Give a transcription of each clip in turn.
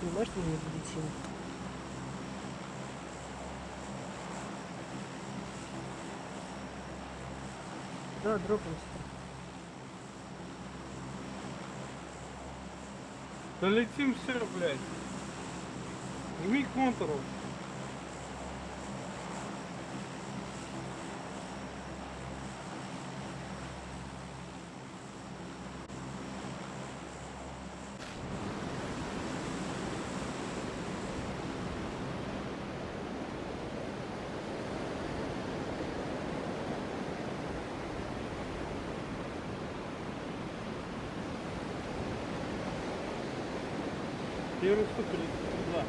понимаешь, что мне будет сил? Да, дропнемся. Да летим все, блядь. Жми контуру. Первый супер, да.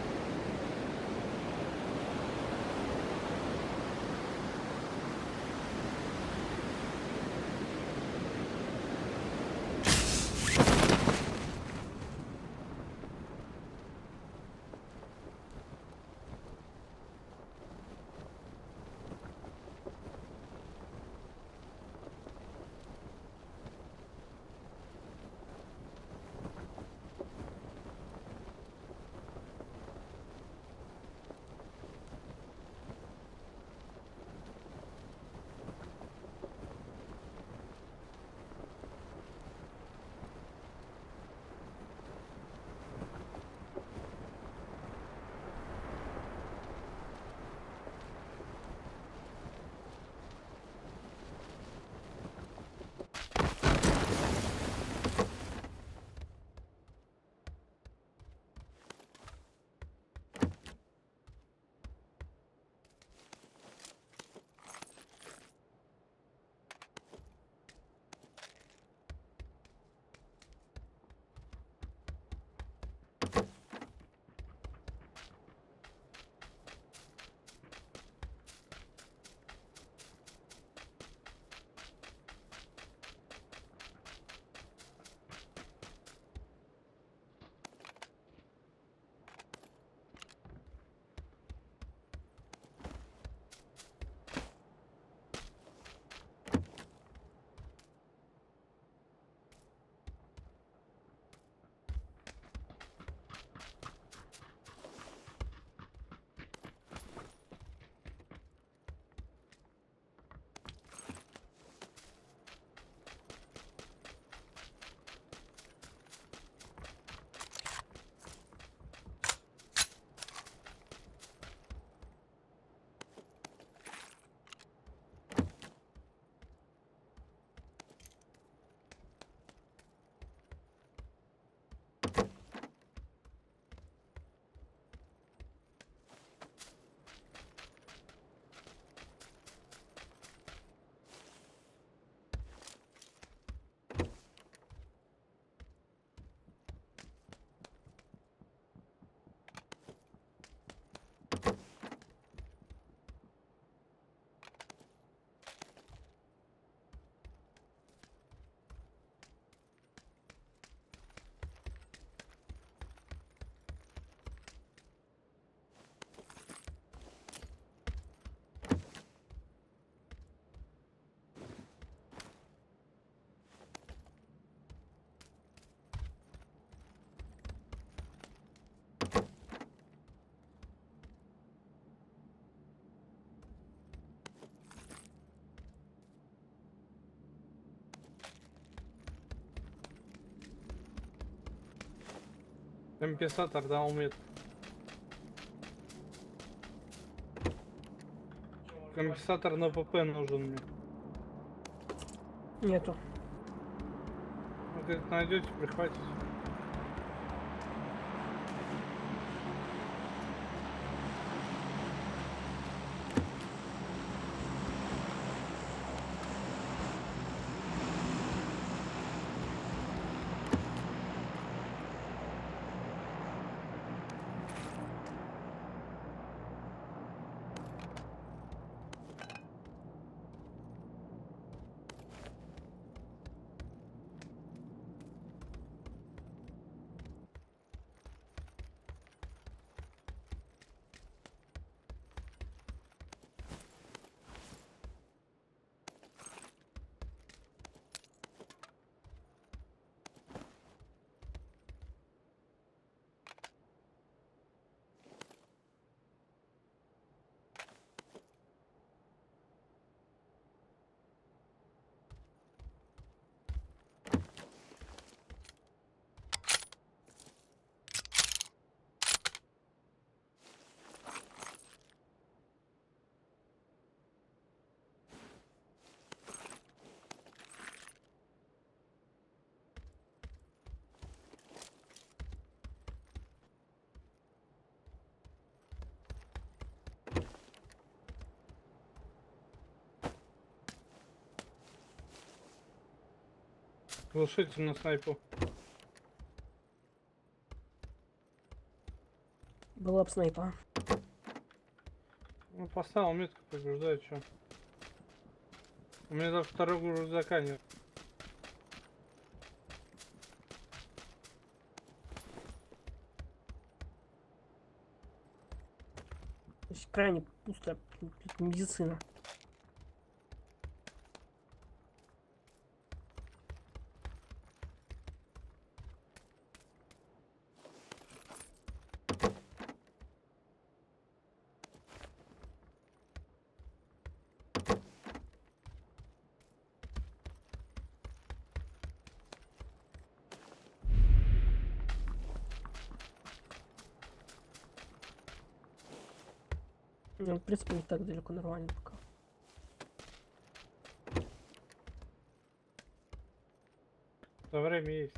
Компенсатор дал мне. Компенсатор на ПП нужен мне. Нету. Вот это найдете, прихватите. Глушитель на снайпу. Была б снайпа. Ну, поставил метку, побеждает, что. У меня даже второго рюкзака нет. То есть крайне пусто. Тут медицина. Ну, в принципе, не так далеко, нормально пока. За время есть.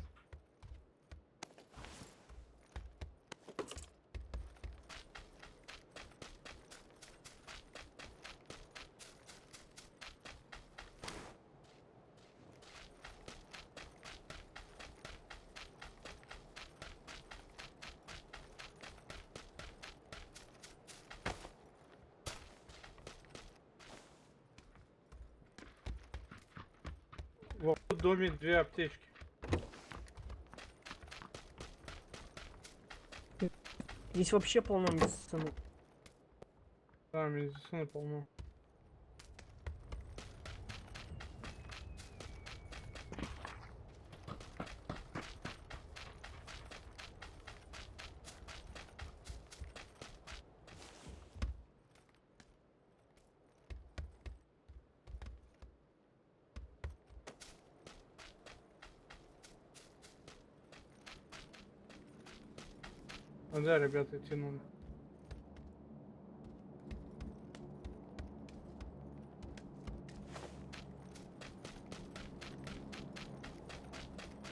Вот в доме 2 аптечки. Здесь вообще полно медицины. Да, медицины полно. А да, ребята, тянули.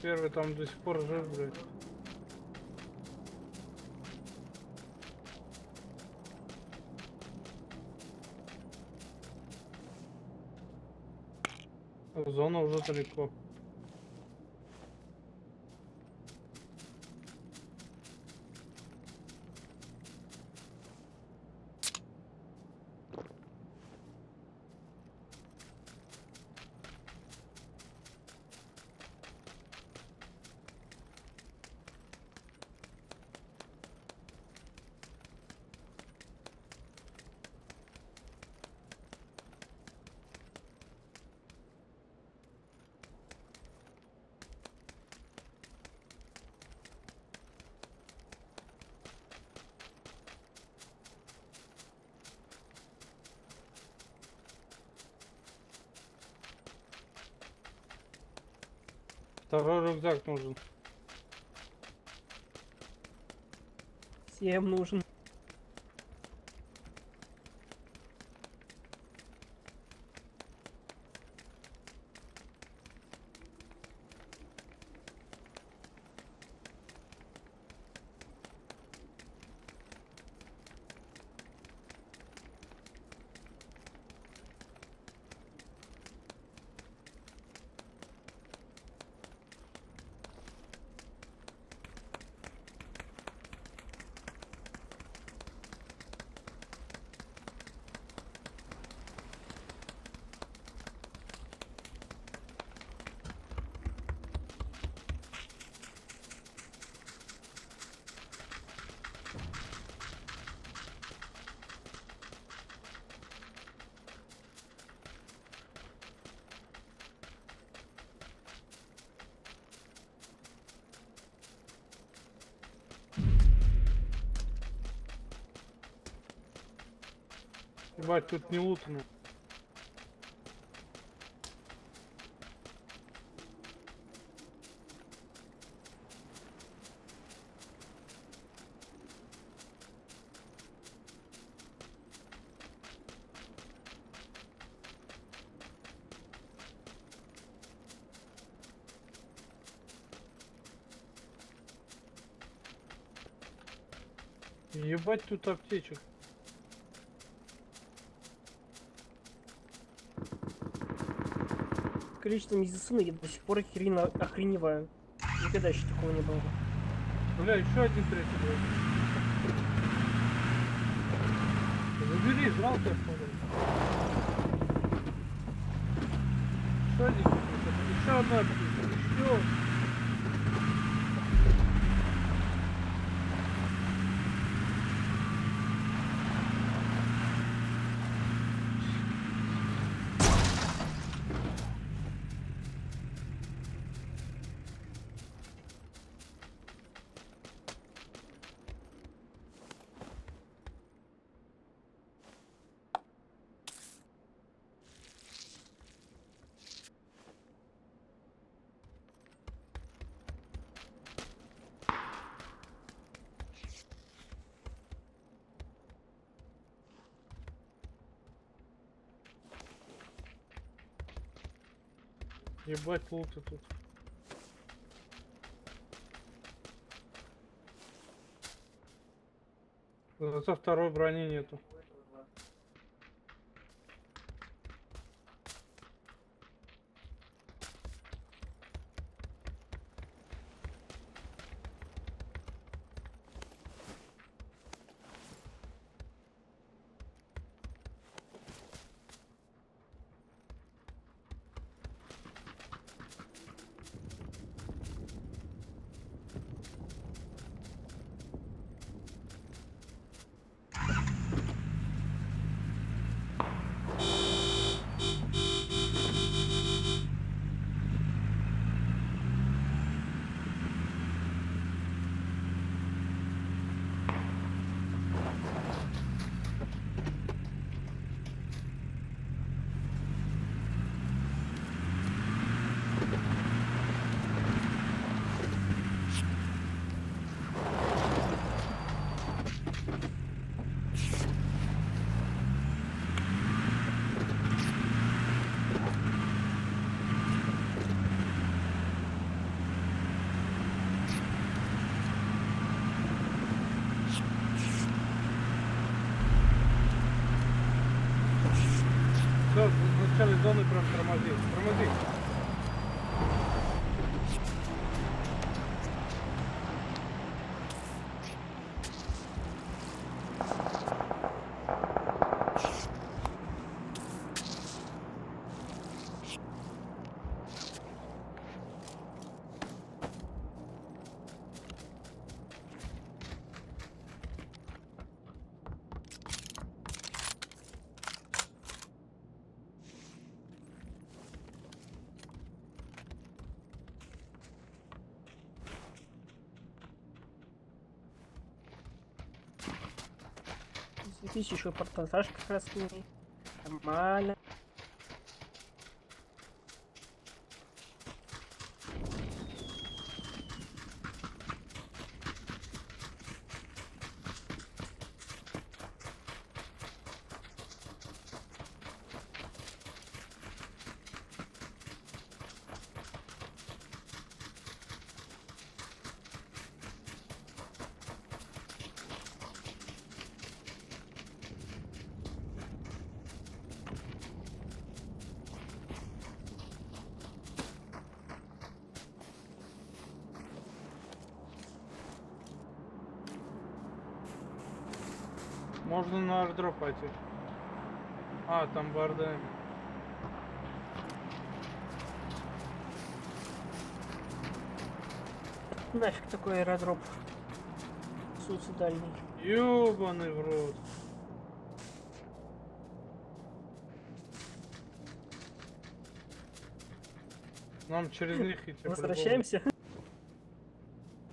Первый там до сих пор жив, блядь. Зона уже далеко. Второй рюкзак нужен. Всем нужен. Ебать, тут не лутано. Ебать, тут аптечек. количество медицины я до сих пор охреневаю. Никогда еще такого не было. Бля, еще один третий был. Забери, жалко, что ли. Еще один птица, еще одна птица, еще. Ебать лута тут. Зато второй брони нету. Все, в начале зоны прям тормози. Тормози. Здесь еще портатаж как раз не нормально. Можно на аирдроп пойти. А, там бардами. Нафиг такой аэродроп суицидальный. Ёбаный в рот. Нам через них идти. Возвращаемся.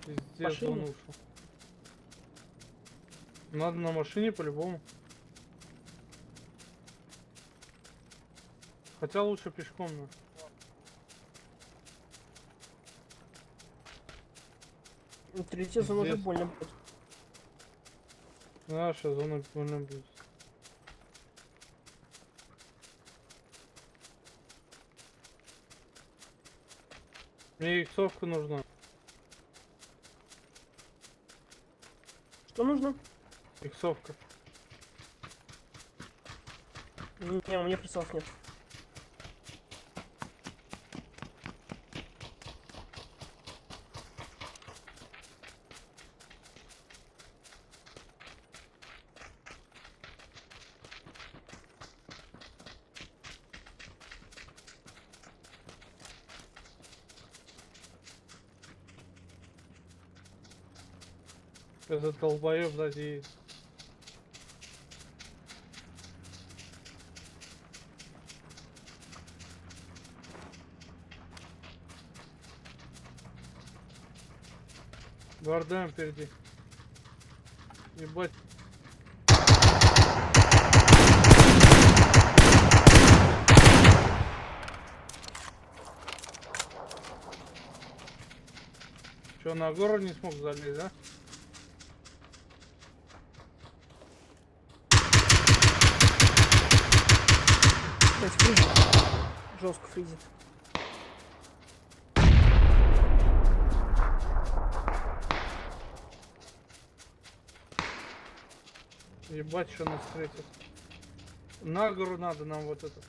Пиздец, Машине? он ушел. Надо на машине по-любому. Хотя лучше пешком, но. Третья зона уже Пиздец. больно будет. Наша зона больно будет. Мне иксовка нужна. Что нужно? Иксовка. Не, у меня прицелов нет. Этот долбоёб сзади. Вардам впереди. Ебать. Что, на гору не смог залезть, да? Блять, фризит. Жестко фризит. Ебать, что нас встретит. На гору надо нам вот это.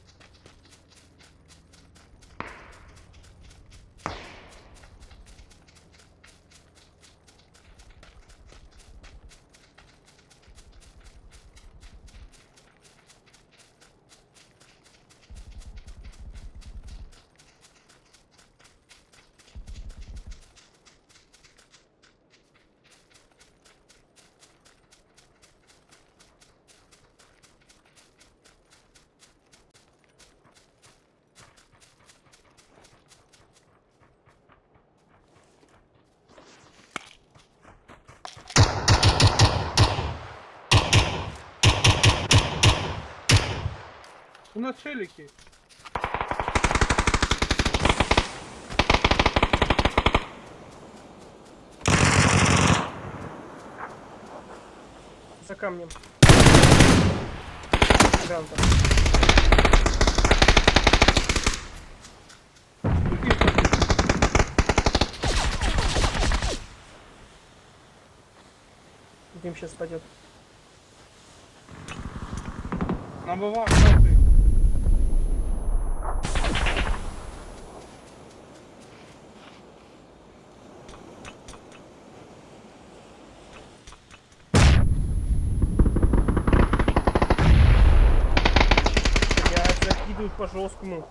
У нас челики. За камнем. Ганта. Дим сейчас пойдет. На бывак, нахуй. Я закидываю по жесткому.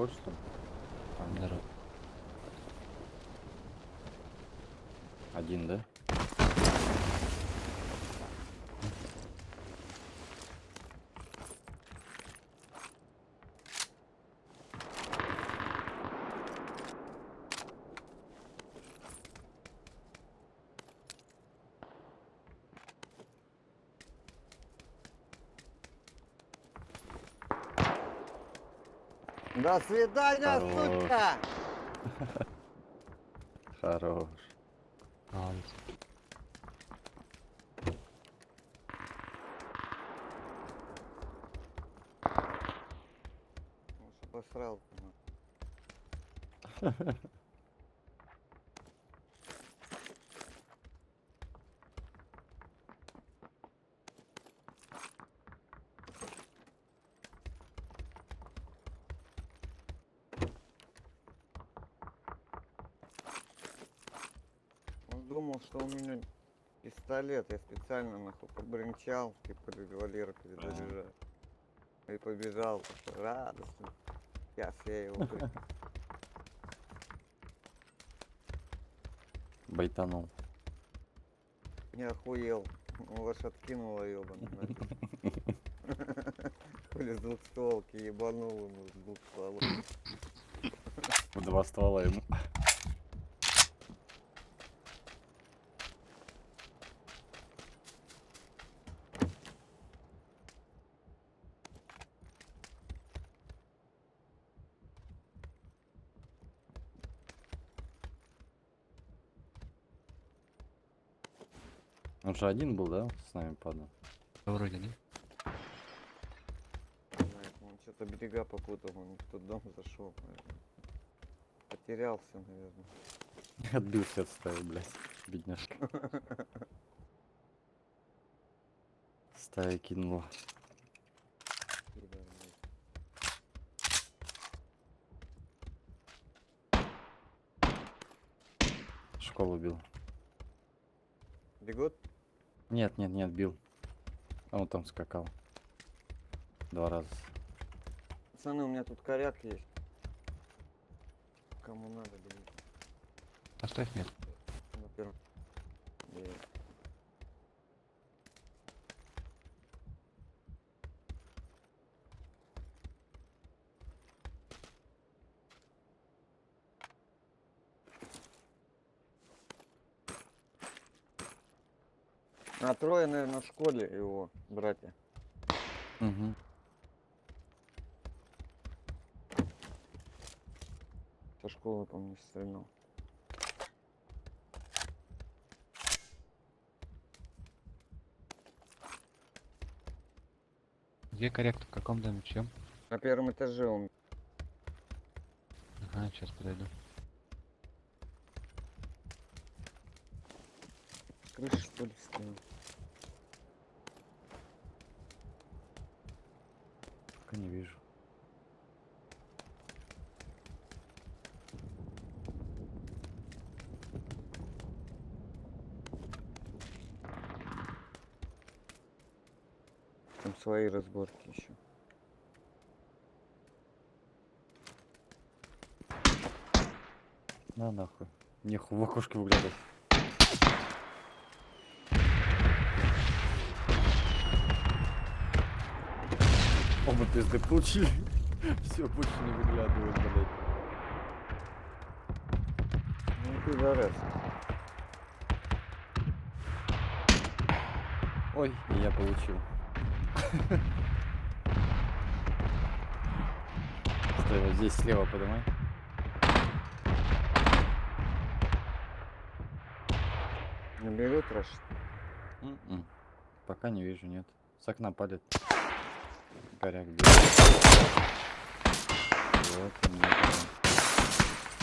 Хорош там. Здорово. Один, да? До свидания, Хорош. сука! Хорош. Молодец. Уж обосрал. Он думал, что у меня пистолет. Я специально нахуй побренчал, типа револьвер перезаряжаю. И побежал, такой радостно. Сейчас я его Байтанул. не охуел. Лошадь кинула ёбаный. Хули с двухстволки ебанул ему с двух стволов. В 2 ствола ему. Он же один был, да? С нами падал. Вроде, да? Знает, он что-то берега попутал, он не в тот дом зашел. Потерялся, наверное. Отбился от стаи, блядь. Бедняжка. Стая кинула. Пидор, блядь. Школу бил. Бегут? Нет, нет, нет, бил. А он там скакал. 2 раза. Пацаны, у меня тут коряк есть. Кому надо, блин. Оставь мне. Во-первых. А трое, наверное, в школе его братья. Угу. Со школы, помню, стрельнул. Где корректор? В каком доме? Чем? На первом этаже он. Ага, сейчас подойду. Крыша, что ли, стоял. Пока не вижу. Там свои разборки еще. На нахуй. Нехуй в окошке выглядывать. Оба пизды получили. Все, больше не выглядывают, блядь. Ну ты зараз. Ой, и я получил. Стой, вот здесь слева подымай. Не берут рашит. М-м. Пока не вижу, нет. С окна палит. Коряк бьет. Вот он, да.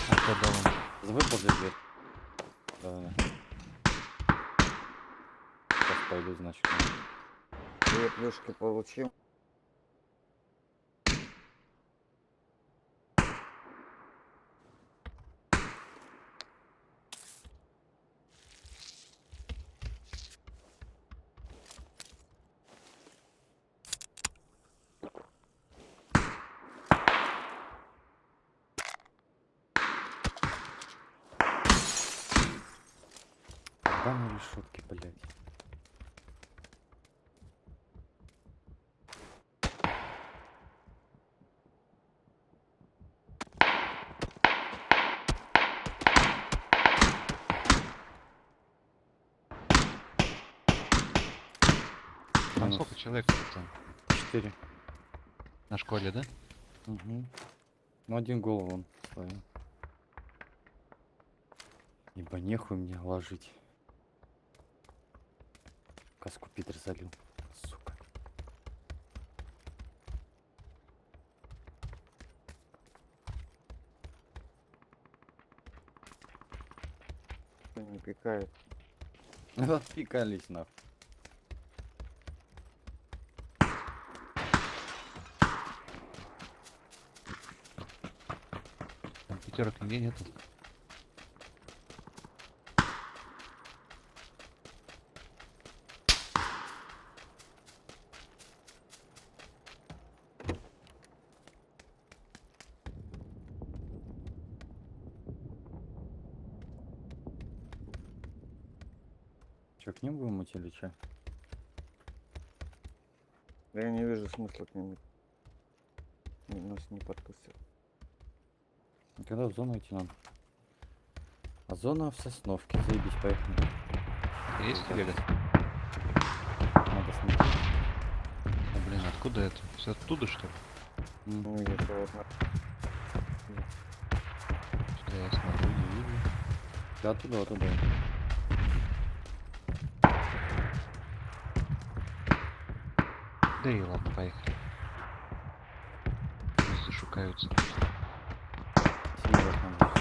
А кто дома? Выползи дверь. Давай. Сейчас пойду, значит. 2 плюшки получил. Ебаные решетки, блядь. Там Минус сколько человек там? 4. На школе, да? Угу. Ну, один голову он свою. Ибо нехуй мне ложить. Каску Питер залил. Сука. Кто не пикает. Отпикались нахуй. Там пятерок нигде нету. Че, к ним будем идти или че? Да я не вижу смысла к нему. Нас не подпустил. Когда в зону идти надо? А зона в Сосновке. Заебись, поехали. Есть велик? Надо смотреть. А, блин, откуда это? Все оттуда, что ли? Ну, где-то вот на... Что я смотрю, не вижу. Да, оттуда, оттуда. Да и ладно, поехали. Пусть зашукаются. Семерок надо.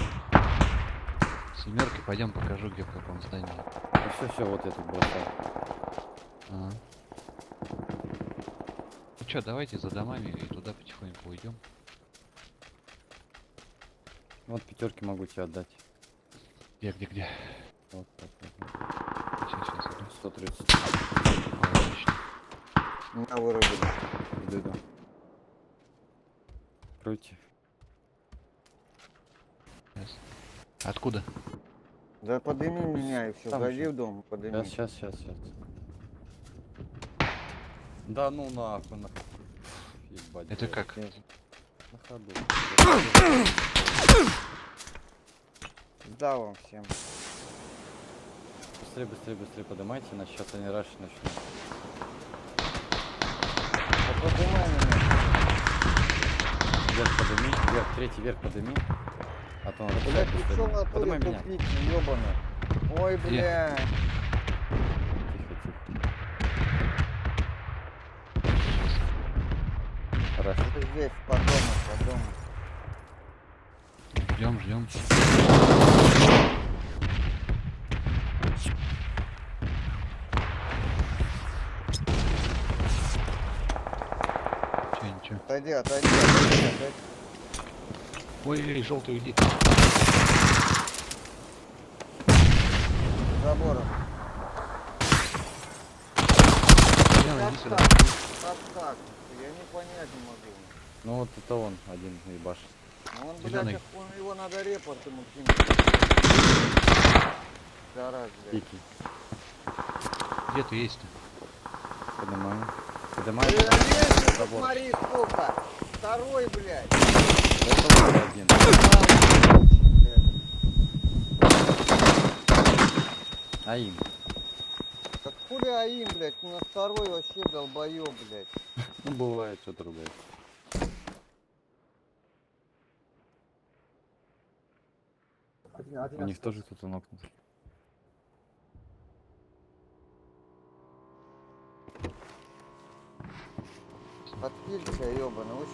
Семерки, пойдем покажу, где в каком здании. Ну все, вот этот бросал. А. Ну чё, давайте за домами и туда потихоньку уйдем. Вот пятерки могу тебе отдать. Где? Вот, вот. Сейчас иду. 130. Отлично. Меня вырубили. Иду. Пройти. Сейчас. Откуда? Да подними меня и все. Там Зайди ещё. в дом, подними. Сейчас. Да ну нахуй. Ебать. Это блядь. как? На ходу. Да вам всем. Быстрее поднимайте, иначе сейчас они рашить начнут. Да поднимай меня. Вверх подними, вверх, третий вверх подними. А то надо Блять, быстрее, ты чё быстрее. на Поднимай туре меня. тупик, ёбаный? Ой, бля. Тихо. Хорошо. Это здесь, по дому. Ждем. Ничего. Отойди. Ой, желтый, уйди. Забором. Иди сюда. Как так? Я не понять не могу. Ну вот это он один ебашит. Ну он, Зелёный. блядь, его надо репорт ему кинуть. Зараз, блядь. Пики. Где ты есть-то? Поднимаем. Лестницу Забор. смотри, сука. Второй, блядь. Это вот один. Аим. Так хули аим, блядь, на второй вообще долбоёб, блядь. Ну бывает, что другое. У них тоже кто-то нокнул. Подпилься, ёбаный.